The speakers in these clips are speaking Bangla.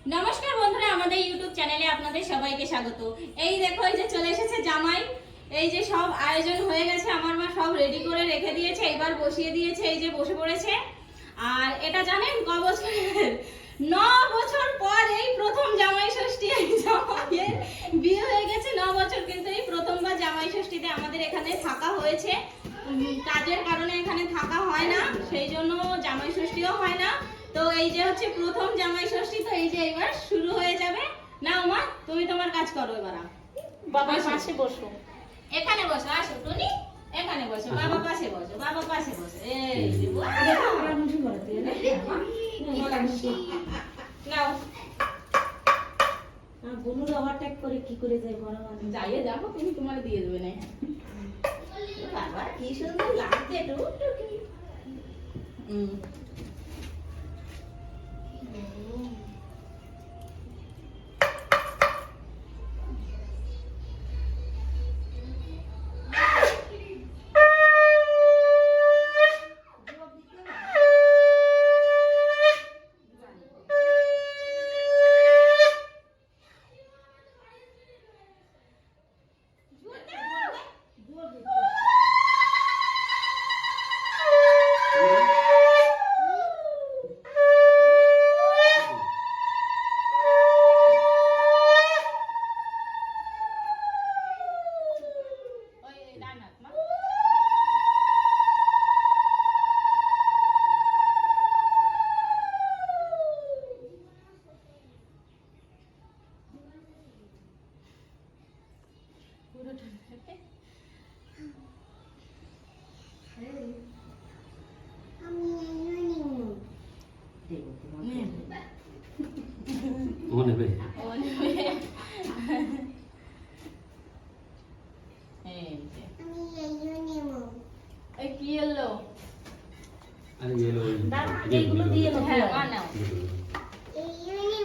নমস্কার বন্ধুরা, আমাদের ইউটিউব চ্যানেলে আপনাদের সবাইকে স্বাগত। এই দেখো, এই যে চলে এসেছে জামাই। এই যে সব আয়োজন হয়ে গেছে, আমার মা সব রেডি করে রেখে দিয়েছে, এবার বসিয়ে দিয়েছে, এই যে বসে পড়েছে। আর এটা জানেন ক বছরের? 9 বছর পর এই প্রথম জামাই ষষ্ঠী। এই জামাইয়ের বিয়ে হয়ে গেছে 9 বছর, কিন্তু এই প্রথমবার জামাই ষষ্ঠীতে আমাদের এখানে থাকা হয়েছে। কাজের কারণে এখানে থাকা হয় না, সেই জন্য জামাই ষষ্ঠীও হয় না। তো এই যে হচ্ছে প্রথম জামাই ষষ্ঠী, তো এই যে এবার শুরু হয়ে যাবে। নাও মা, তুমি তোমার কাজ করো এবার। বাবার পাশে বসো। এখানে বসো, আসো টুনি, এখানে বসো, বাবা পাশে বসো, বাবা পাশে বসো। এই যে নাও, বুনুর ওভারটেক করে কি করে যায় বড় মানুষ। যাইয়ে দেখো, তুমি তোমার দিয়ে দেবে না। বাবা কি সুন্দর লাগছে টুকটুকি।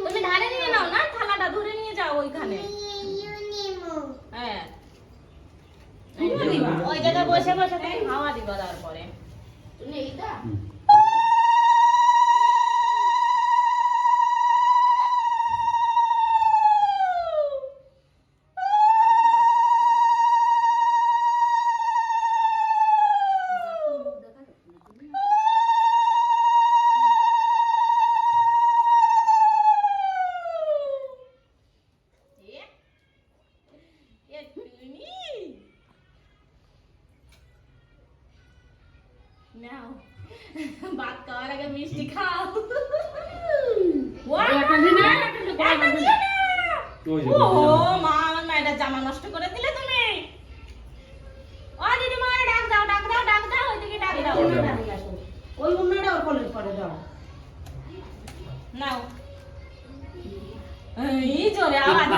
তুমি ধারে নিয়ে নাও না, থালাটা ধরে নিয়ে যাও ওইখানে। হ্যাঁ, ওই জায়গায় বসে বসে তুমি হাওয়া দিবা। তারপরে তুমি এইটা নাও, ভাত খাওয়ার আগে মিষ্টি খাও। এটা জামা নষ্ট করে দিলে তুমি। ও দিদিমা, ডাক দাও, ডাক দাও, ডাক দাও, ওইদিকে ডাক দাও। ওই উন্নয়টা ওর কলেজ পড়ে দাও। নাও, এই জোরে আওয়াজ।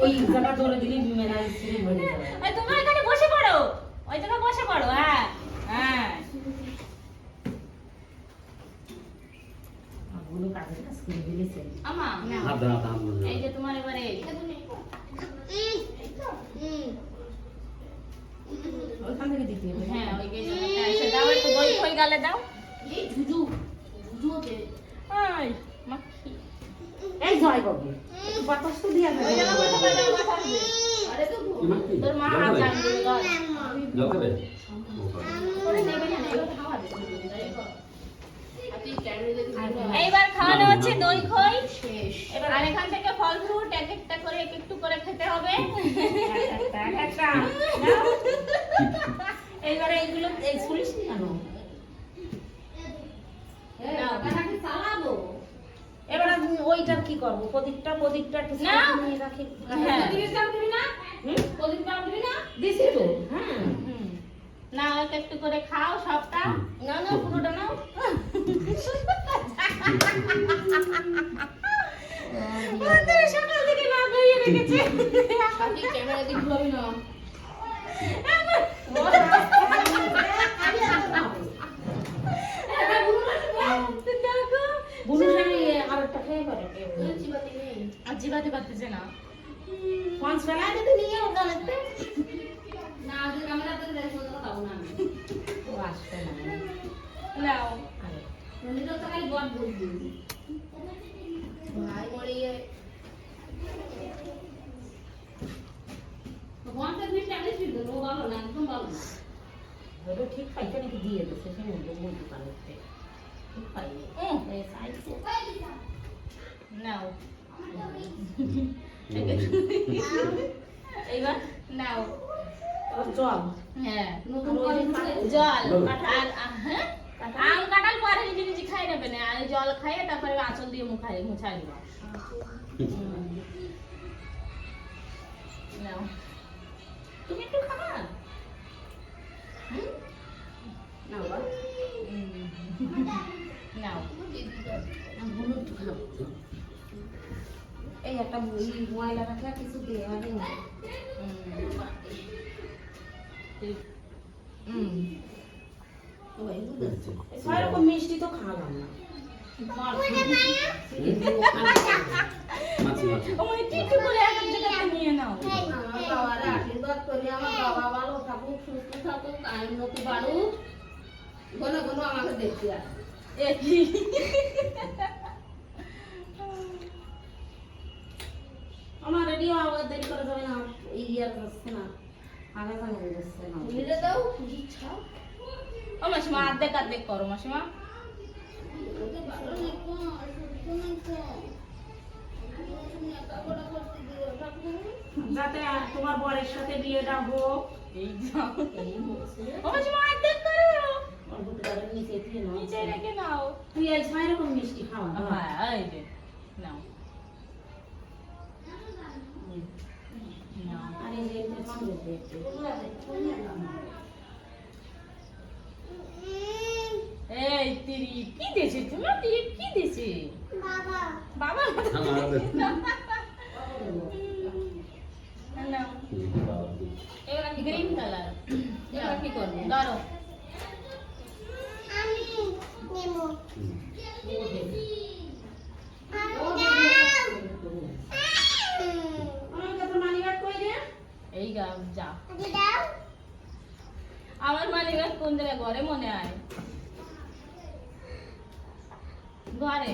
ওই জায়গা ধরে দিলে মেলা স্ত্রী হয়ে যাবে। এই তুমি এখানে বসে পড়ো, ওই জায়গায় বসে পড়ো। হ্যাঁ হ্যাঁ, বুনু কাজের কাজ করে দিয়েছে। আমা এই যে তোমার এবারে ওইখান থেকে দিতে হবে। হ্যাঁ, ওই যে এসে দাও, একটু দই খই গালে দাও। এই ঝুঝু ঝুঝুতে এই মাখি, এই জয় বাবু একটু বাতাস তো দিয়া ওই জায়গা বসে পড়ো, কথা হবে। আরে তো তোর মা হাত জানবে গো। এইবার খাওয়ানো হচ্ছে দই খই শেষ। এবার আর এখান থেকে ফল ফ্রুট এক একটা করে এক একটু করে খেতে হবে। এইবারে এইগুলো এই পুলিশ কেন? এবার ওইটার কি করবো? প্রদীপটা একটু নিয়ে রাখি। দিছি তো। হ্যাঁ, নাও, একটু করে খাও সবটা। না না, পুরোটা নাও। সকাল থেকে না ধুয়ে রেখেছে। ক্যামেরা দিয়ে ঘুরাবি না। জিবাতে পারতেছে না। পাঁচ বেলায় যদি নিয়ে ওটা লাগবে না, ক্যামেরা তো দেখো না, তাও না ও আসবে না। নাও, আরে তো খালি বট বলবি। ভাই ধরো ঠিক পাইছে নাকি দিয়ে দিচ্ছে সে মুরগি দোকানে ঠিক পাইনি এই সাইজে নাও এইবার নাও জল হ্যাঁ নতুন করে জল আর হ্যাঁ আম কাঁঠাল পরে নিজে নিজে খাই নেবে না আর জল খাইয়ে তারপরে আঁচল দিয়ে মুছাই দিবা নাও তুমি একটু খাবা না বাবা নাও হলুদ খাও এই একটা ময়লা রাখা কিছু দেওয়া নেই ছয় রকম মিষ্টি তো খাওয়ালাম না ওই টিটু করে এক জায়গায় নিয়ে নাও আমার বাবার আশীর্বাদ করি আমার বাবা ভালো থাকুক সুস্থ থাকুক আমি নতুন বাড়ুক ঘন ঘন আমাকে দেখতে আসে একই আমার রেডিও আবার দেরি করে যাবে না এই ইয়ার করছে না আগে জানা যাচ্ছে না মিলে দাও ইচ্ছা ও মাসিমা অর্ধেক করো মাসিমা যাতে তোমার বরের সাথে বিয়েটা হোক এই যাও এই হচ্ছে ও মাসিমা অর্ধেক করো কম্পিউটারের নিচে দিয়ে নাও নিচে রেখে নাও তুই এই ছয় রকম মিষ্টি খাওয়া হ্যাঁ এই যে নাও নাও আর এই যে এটা মাংস দেখতে এই তিরি কি দিয়েছে তুমি তিরি কি দিয়েছে বাবা নাও এবার গ্রিন কালার এবার কি করবে ধরো এই গা যা আমার মালিক কোন জায়গায় ঘরে মনে হয় ঘরে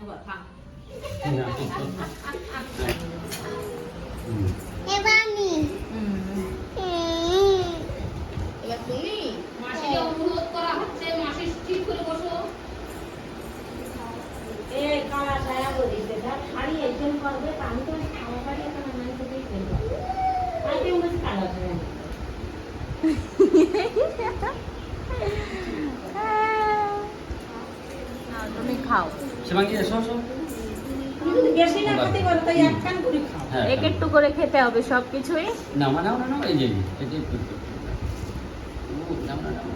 আবার খা এবার আমি এবার তুমি মাসিকে অনুরোধ করা হচ্ছে মাসি ঠিক করে বসো এ কালা ছায়া বলিতে যা শাড়ি একজন করবে তা আমি তো খাওয়া শাড়ি এখন আমি তো দেখতে পাবো আমি তো উনি কালা ছায়া তুমি খাও শিবাঙ্গি এসো এসো তুমি যদি বেশি না খেতে পারো তাই এক কান করে খাও হ্যাঁ এক একটু করে খেতে হবে সবকিছুই নাও নাও এই যে এটা একটু নাও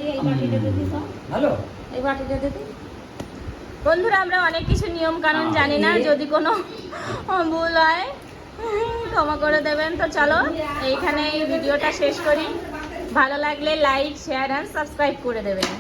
এই বাটিটা দিতে তো ভালো এই বাটিটা দিতে বন্ধুরা আমরা অনেক কিছু নিয়ম কানুন জানি না যদি কোনো ভুল হয় ক্ষমা করে দেবেন তো চলো এইখানে এই ভিডিওটা শেষ করি ভালো লাগলে লাইক শেয়ার এন্ড সাবস্ক্রাইব করে দেবেন